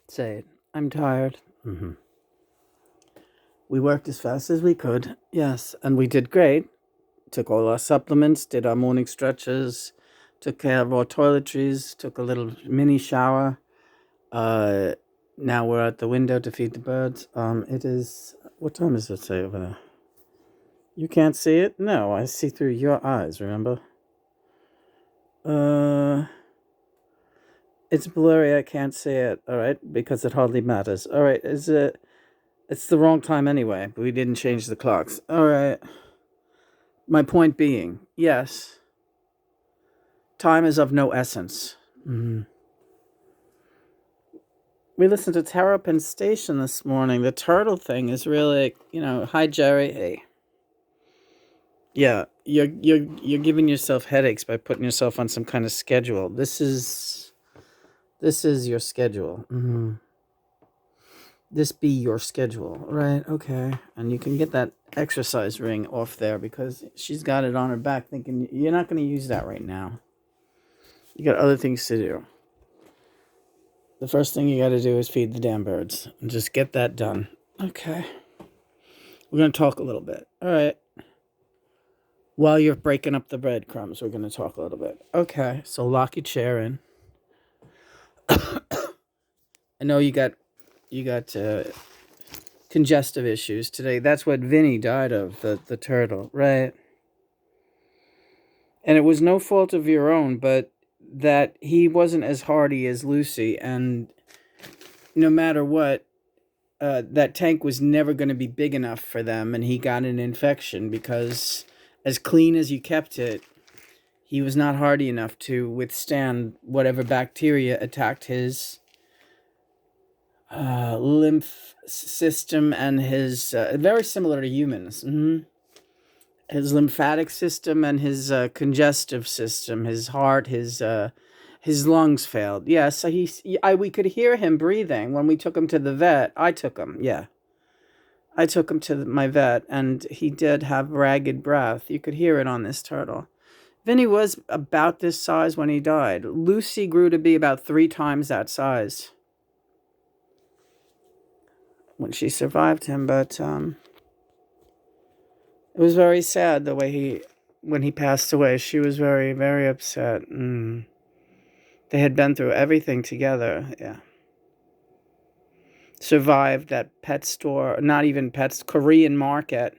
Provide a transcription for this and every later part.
Say it. I'm tired. We worked as fast as we could. Yes, and we did great. Took all our supplements, did our morning stretches, took care of our toiletries, took a little mini shower. Uh, Now we're at the window to feed the birds. It is, what time does it say over there? You can't see it? No, I see through your eyes, remember? Uh, it's blurry, I can't see it, alright? Because it hardly matters. Alright, it's the wrong time anyway, but we didn't change the clocks. Alright. My point being, yes, time is of no essence. We listened to Terrapin Station this morning. The turtle thing is really, hi Jerry, hey. Yeah, you're giving yourself headaches by putting yourself on some kind of schedule. This is your schedule. This be your schedule, right? Okay, and you can get that exercise ring off there because she's got it on her back, thinking you're not going to use that right now. You got other things to do. The first thing you got to do is feed the damn birds and just get that done. Okay, we're going to talk a little bit. All right. While you're breaking up the breadcrumbs, we're going to talk a little bit. Okay, so lock your chair in. I know you got congestive issues today. That's what Vinny died of, the turtle, right? And it was no fault of your own, but that he wasn't as hardy as Lucy, and no matter what, that tank was never going to be big enough for them, and he got an infection because as clean as you kept it, he was not hardy enough to withstand whatever bacteria attacked his lymph system and his, very similar to humans, his lymphatic system and his congestive system, his heart, his lungs failed. Yeah, so we could hear him breathing when we took him to the vet. I took him, yeah. I took him to my vet, and he did have ragged breath. You could hear it on this turtle. Vinny was about this size when he died. Lucy grew to be about 3 times that size when she survived him, but it was very sad the way when he passed away. She was very, very upset. They had been through everything together, yeah. Survived at pet store, not even pets, Korean market,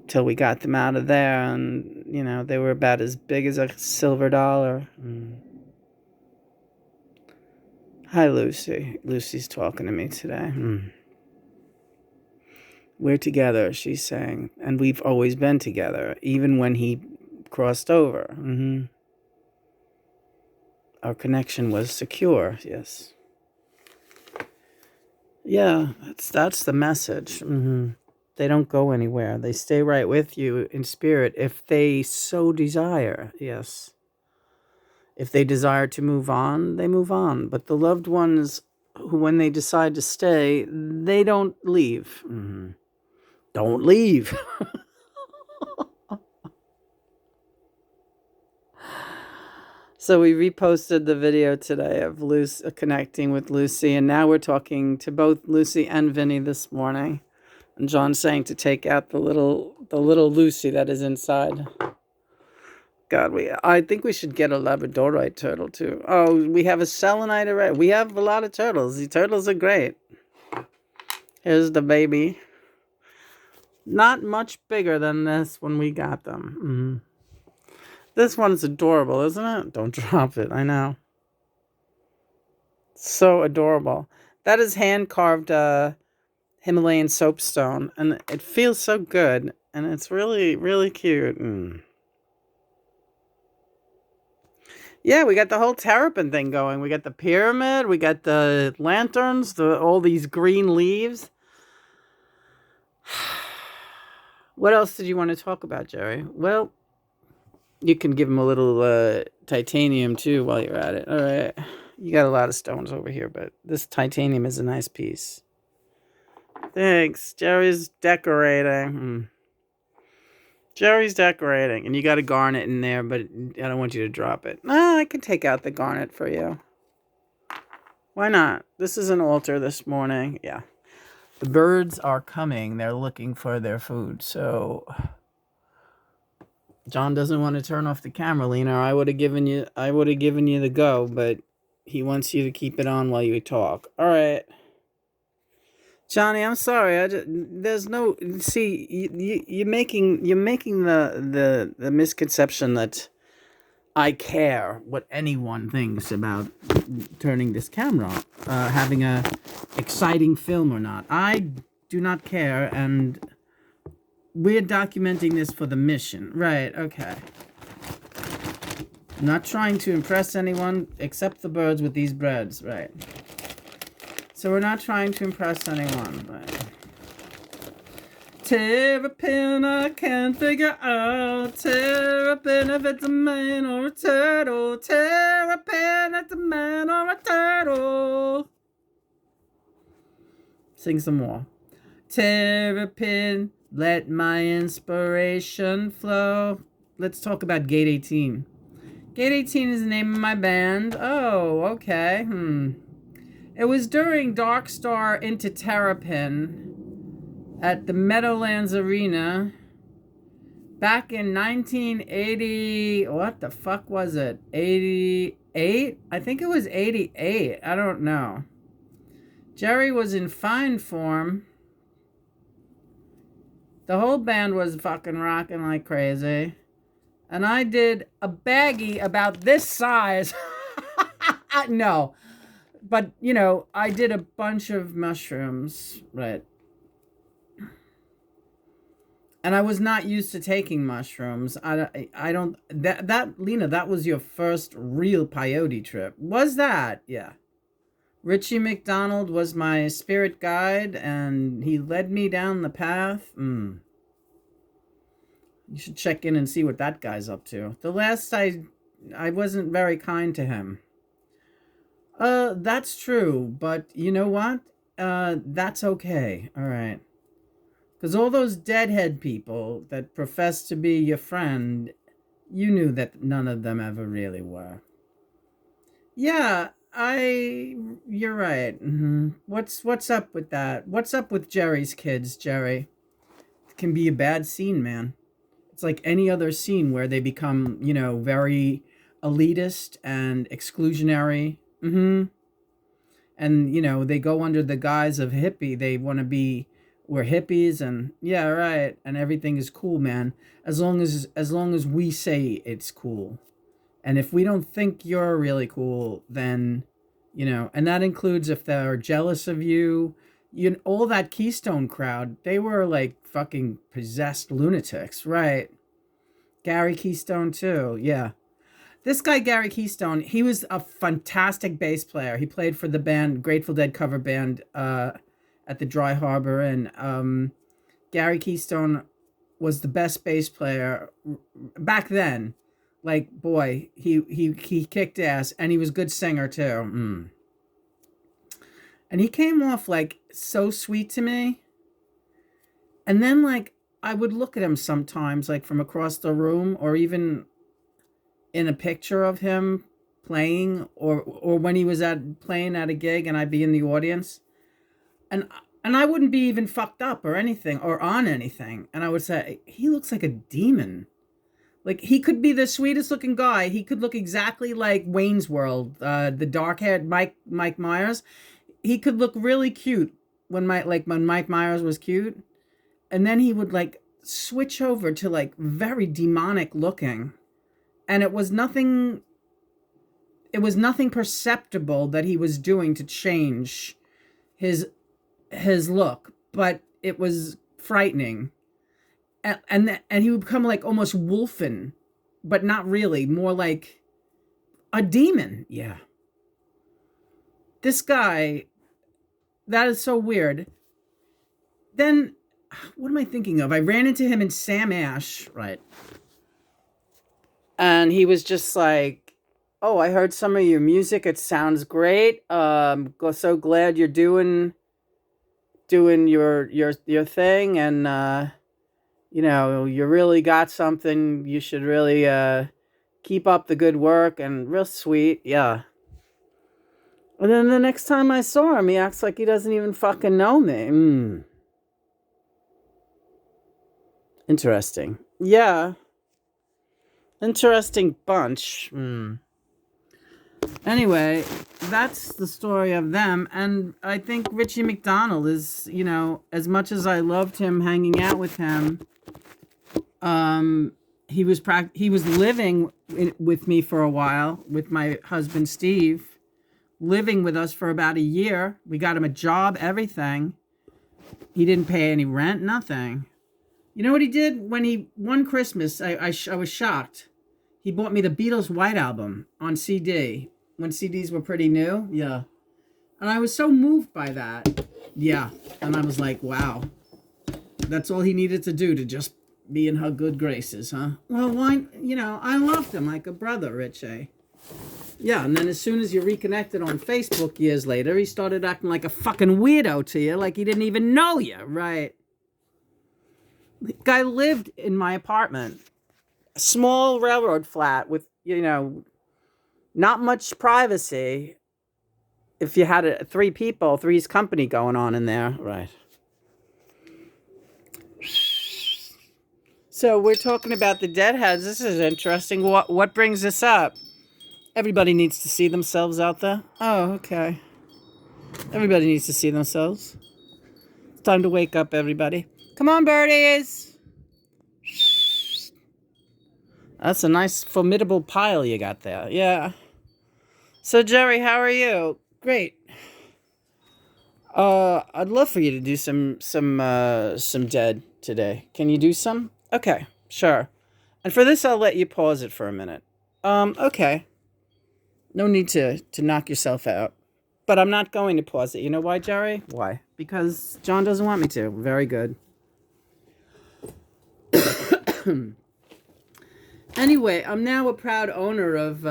till we got them out of there, and, they were about as big as a silver dollar. Hi, Lucy. Lucy's talking to me today. We're together, she's saying, and we've always been together, even when he crossed over. Our connection was secure, yes. Yeah, that's the message. They don't go anywhere. They stay right with you in spirit if they so desire, yes. If they desire to move on, they move on. But the loved ones, who, when they decide to stay, they don't leave. Don't leave. So we reposted the video today of Lucy connecting with Lucy, and now we're talking to both Lucy and Vinny this morning. And John's saying to take out the little Lucy that is inside. God, I think we should get a Labradorite turtle too. Oh, we have a selenite already. We have a lot of turtles. The turtles are great. Here's the baby. Not much bigger than this when we got them. This one's adorable, isn't it? Don't drop it. I know. So adorable. That is hand-carved Himalayan soapstone, and it feels so good, and it's really, really cute. Yeah, we got the whole Terrapin thing going. We got the pyramid, we got the lanterns, all these green leaves. What else did you want to talk about, Jerry? Well, you can give him a little titanium too while you're at it. All right. You got a lot of stones over here, but this titanium is a nice piece. Thanks. Jerry's decorating. Jerry's decorating. And you got a garnet in there, but I don't want you to drop it. I can take out the garnet for you. Why not? This is an altar this morning. Yeah. The birds are coming. They're looking for their food. So John doesn't want to turn off the camera, Lena. I would have given you the go, but he wants you to keep it on while you talk. All right. Johnny, I'm sorry. There's no see. You're making the misconception that I care what anyone thinks about turning this camera on, having a exciting film or not. I do not care, and we're documenting this for the mission, right? Okay. I'm not trying to impress anyone except the birds with these breads, right? So we're not trying to impress anyone, right? Terrapin, I can't figure out. Terrapin, if it's a man or a turtle. Terrapin, if it's a man or a turtle. Sing some more. Terrapin, let my inspiration flow. Let's talk about Gate 18. Gate 18 is the name of my band. Oh, okay. It was during Dark Star into Terrapin at the Meadowlands Arena back in 1980. What the fuck was it? 88? I think it was 88. I don't know. Jerry was in fine form. The whole band was fucking rocking like crazy. And I did a baggie about this size. No. But, you know, I did a bunch of mushrooms, right? And I was not used to taking mushrooms. I don't, Lena, that was your first real peyote trip. Was that? Yeah. Richie McDonald was my spirit guide, and he led me down the path. You should check in and see what that guy's up to. The last I wasn't very kind to him. That's true, but you know what? That's okay. All right. Because all those deadhead people that profess to be your friend, you knew that none of them ever really were. Yeah, you're right. What's up with that? What's up with Jerry's kids, Jerry? It can be a bad scene, man. It's like any other scene where they become, you know, very elitist and exclusionary. And, you know, they go under the guise of hippie. They want to be, we're hippies, and yeah, right. And everything is cool, man. As long as we say it's cool. And if we don't think you're really cool, then, you know, and that includes if they're jealous of you, all that Keystone crowd, they were like fucking possessed lunatics, right? Gary Keystone too, yeah. This guy, Gary Keystone, he was a fantastic bass player. He played for the band, Grateful Dead cover band, at the Dry Harbor, and Gary Keystone was the best bass player back then. Like, boy, he kicked ass, and he was a good singer too. And he came off like so sweet to me. And then like I would look at him sometimes, like from across the room, or even in a picture of him playing, or when he was playing at a gig, and I'd be in the audience, and I wouldn't be even fucked up or anything or on anything, and I would say he looks like a demon. Like, he could be the sweetest looking guy. He could look exactly like Wayne's World, the dark haired Mike Myers. He could look really cute when Mike Myers was cute, and then he would like switch over to like very demonic looking, and it was nothing perceptible that he was doing to change his look, but it was frightening. And he would become like almost wolfen, but not really, more like a demon. Yeah. This guy, that is so weird. Then, what am I thinking of? I ran into him in Sam Ash, right? And he was just like, "Oh, I heard some of your music. It sounds great. So glad you're doing your thing, and you know, you really got something. You should really keep up the good work." And real sweet, yeah. And then the next time I saw him, he acts like he doesn't even fucking know me. Interesting. Yeah. Interesting bunch. Anyway, that's the story of them. And I think Richie McDonald is, as much as I loved him hanging out with him, he was living with me for a while with my husband Steve, living with us for about a year. We got him a job, everything. He didn't pay any rent, nothing. You know what he did? One Christmas, I was shocked. He bought me the Beatles White Album on CD when CDs were pretty new. Yeah. And I was so moved by that. Yeah. And I was like, wow. That's all he needed to do to just be in her good graces, huh? Well, why? I loved him like a brother, Richie. Yeah, and then as soon as you reconnected on Facebook years later, he started acting like a fucking weirdo to you, like he didn't even know you, right? The guy lived in my apartment. A small railroad flat with, not much privacy. If you had three's company going on in there, right? So we're talking about the deadheads. This is interesting. What brings this up? Everybody needs to see themselves out there. Oh, okay. Everybody needs to see themselves. It's time to wake up, everybody. Come on, birdies. That's a nice, formidable pile you got there. Yeah. So, Jerry, how are you? Great. I'd love for you to do some dead today. Can you do some? Okay, sure. And for this, I'll let you pause it for a minute. Okay. No need to knock yourself out. But I'm not going to pause it. You know why, Jerry? Why? Because John doesn't want me to. Very good. Anyway, I'm now a proud owner of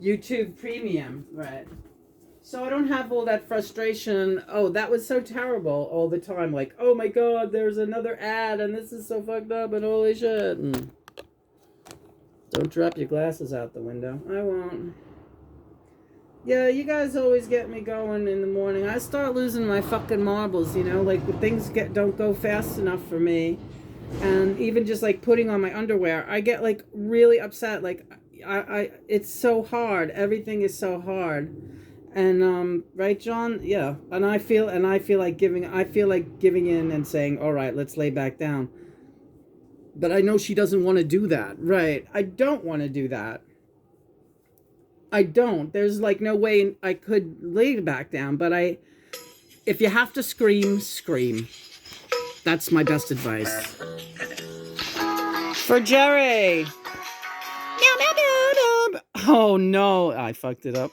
YouTube Premium, right? So I don't have all that frustration. Oh, that was so terrible all the time. Like, oh my God, there's another ad and this is so fucked up and holy shit. Don't drop your glasses out the window. I won't. Yeah, you guys always get me going in the morning. I start losing my fucking marbles, like things don't go fast enough for me. And even just like putting on my underwear, I get like really upset. Like it's so hard. Everything is so hard. And right, John? Yeah. And I feel like giving in and saying, all right, let's lay back down. But I know she doesn't want to do that. Right. I don't want to do that. I don't. There's like no way I could lay back down. But if you have to scream, scream. That's my best advice. For Jerry. Oh no, I fucked it up.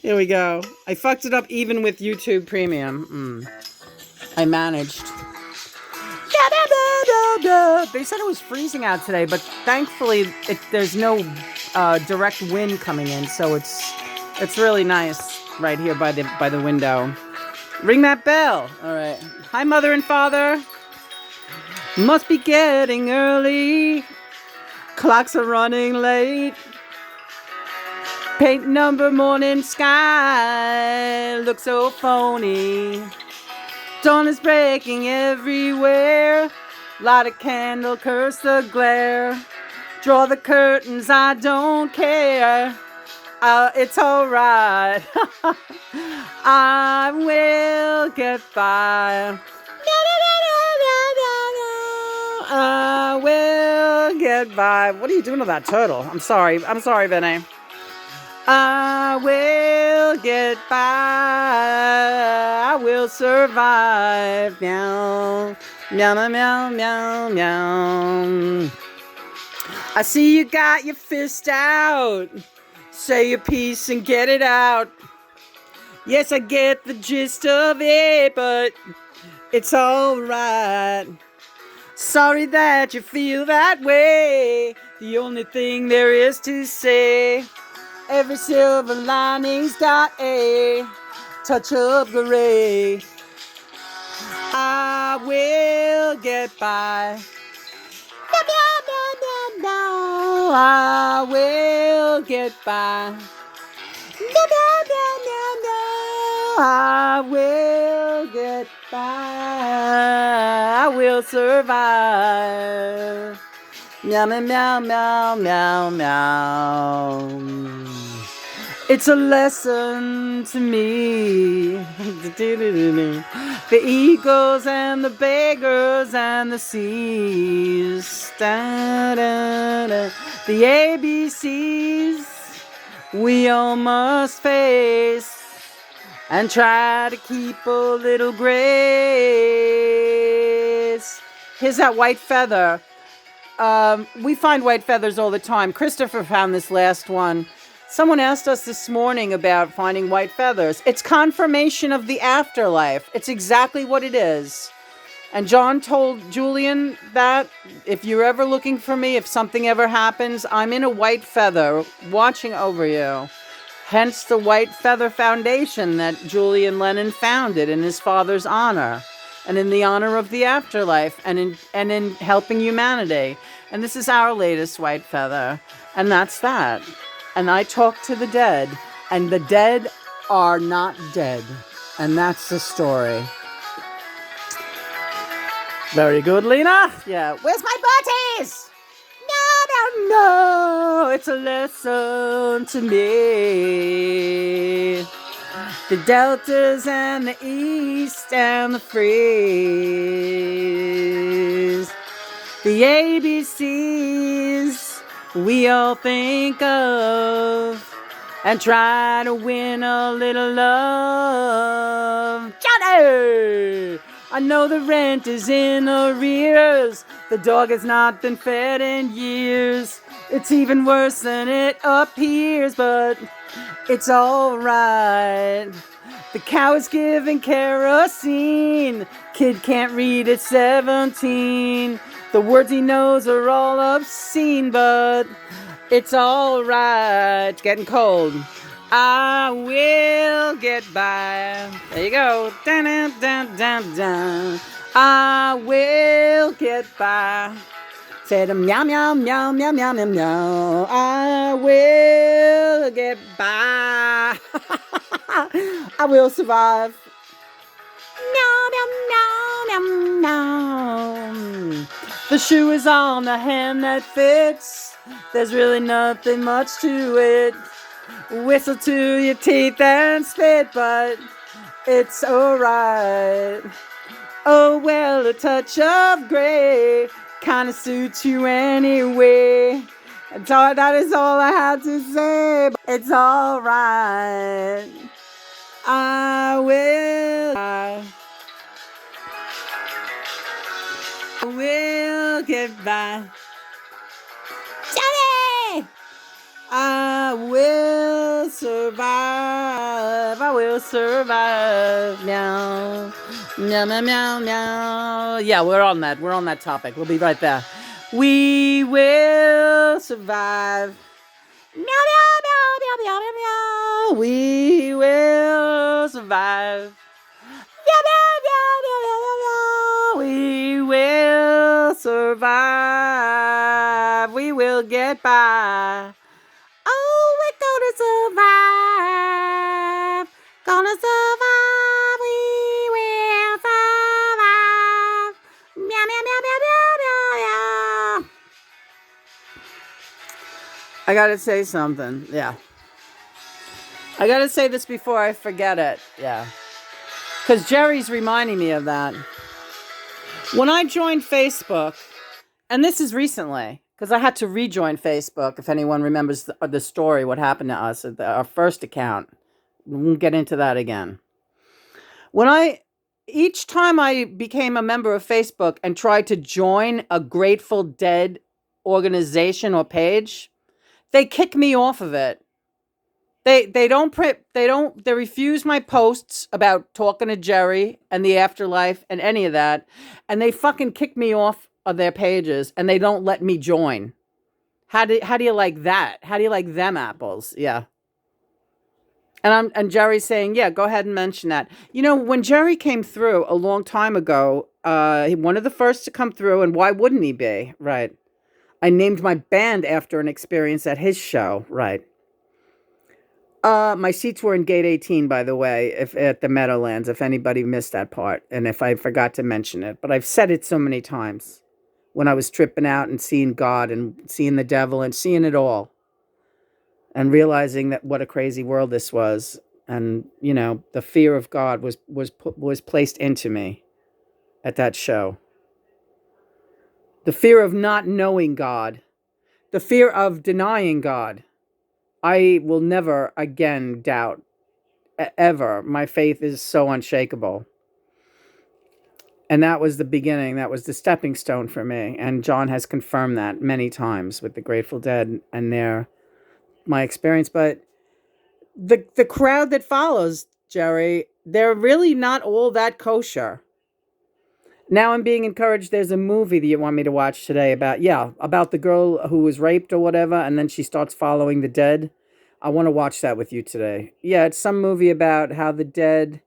Here we go. I fucked it up even with YouTube Premium. I managed. They said it was freezing out today, but thankfully there's no direct wind coming in, so it's really nice right here by the window. Ring that bell. All right. Hi, Mother and Father. Must be getting early. Clocks are running late. Paint number morning sky looks so phony. Dawn is breaking everywhere. Light a candle, curse the glare. Draw the curtains, I don't care. It's alright. I will get by. I will get by. What are you doing to that turtle? I'm sorry, Vinny. I will get by. I will survive. Meow, meow, meow, meow, meow, meow. I see you got your fist out. Say your piece and get it out. Yes, I get the gist of it, but it's alright. Sorry that you feel that way. The only thing there is to say, every silver lining's got a touch of gray. I will get by. I will get by. I will get by. I will survive. Meow, meow, meow, meow, meow, meow. It's a lesson to me. The eagles and the beggars and the seas. Da, da, da. The ABCs we all must face and try to keep a little grace. Here's that white feather. We find white feathers all the time. Christopher found this last one. Someone asked us this morning about finding white feathers. It's confirmation of the afterlife. It's exactly what it is. And John told Julian that if you're ever looking for me, if something ever happens, I'm in a white feather watching over you. Hence the White Feather Foundation that Julian Lennon founded in his father's honor and in the honor of the afterlife and in helping humanity. And this is our latest white feather. And that's that. And I talk to the dead. And the dead are not dead. And that's the story. Very good, Lena. Yeah. Where's my booties? No. It's a lesson to me. The deltas and the east and the freeze. The ABCs we all think of and try to win a little love. Johnny! I know the rent is in arrears. The dog has not been fed in years. It's even worse than it appears, but it's alright. The cow is giving kerosene. Kid can't read at 17. The words he knows are all obscene, but it's alright. It's getting cold. I will get by. There you go. Dun, dun, dun, dun, dun. I will get by. Say the meow, meow, meow, meow, meow, meow, meow. I will get by. I will survive. Meow, meow, meow, meow, meow. The shoe is on the hand that fits. There's really nothing much to it. Whistle to your teeth and spit, but it's alright. Oh well, a touch of gray kinda suits you anyway. That is all I have to say. It's alright. I will get by. Johnny! I will survive. I will survive. Meow. Meow, meow, meow, meow. Yeah, we're on that. We're on that topic. We'll be right there. We will survive. Meow, meow, meow, meow, meow, meow, meow. We will survive. Meow, meow, meow, meow, meow, meow. We will survive. We will get by. Oh, we're gonna survive. Gonna survive. We will survive. Meow, meow, meow, meow, meow, meow, meow. I gotta say something. Yeah. I gotta say this before I forget it. Yeah. Because Jerry's reminding me of that. When I joined Facebook, and this is recently, because I had to rejoin Facebook, if anyone remembers the story, what happened to us at our first account. We won't get into that again. Each time I became a member of Facebook and tried to join a Grateful Dead organization or page, they kick me off of it. They refuse my posts about talking to Jerry and the afterlife and any of that, and they fucking kick me off of their pages and they don't let me join. How do you like that? How do you like them apples? Yeah. And Jerry's saying, yeah, go ahead and mention that. You know, when Jerry came through a long time ago, one of the first to come through, and why wouldn't he be? Right. I named my band after an experience at his show. Right. My seats were in gate 18, by the way, if at the Meadowlands, if anybody missed that part, and if I forgot to mention it. But I've said it so many times when I was tripping out and seeing God and seeing the devil and seeing it all and realizing that what a crazy world this was. And, the fear of God was placed into me at that show. The fear of not knowing God, the fear of denying God. I will never again doubt ever. My faith is so unshakable. And that was the beginning. That was the stepping stone for me. And John has confirmed that many times with the Grateful Dead and my experience. But the crowd that follows, Jerry, they're really not all that kosher. Now I'm being encouraged. There's a movie that you want me to watch today about the girl who was raped or whatever, and then she starts following the dead. I want to watch that with you today. Yeah, it's some movie about how the dead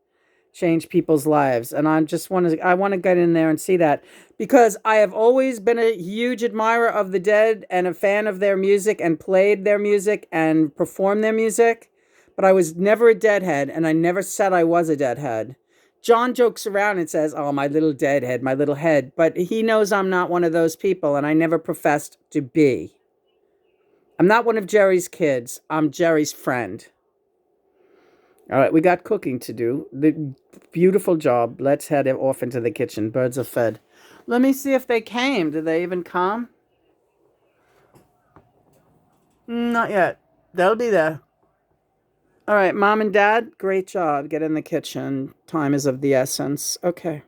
change people's lives, and I want to get in there and see that because I have always been a huge admirer of the Dead and a fan of their music and played their music and performed their music, but I was never a Deadhead, and I never said I was a Deadhead. John jokes around and says, "Oh, my little Deadhead, my little head," but he knows I'm not one of those people, and I never professed to be. I'm not one of Jerry's kids. I'm Jerry's friend. All right, we got cooking to do. The beautiful job. Let's head off into the kitchen. Birds are fed. Let me see if they came. Did they even come? Not yet. They'll be there. All right, Mom and Dad, great job. Get in the kitchen. Time is of the essence. Okay.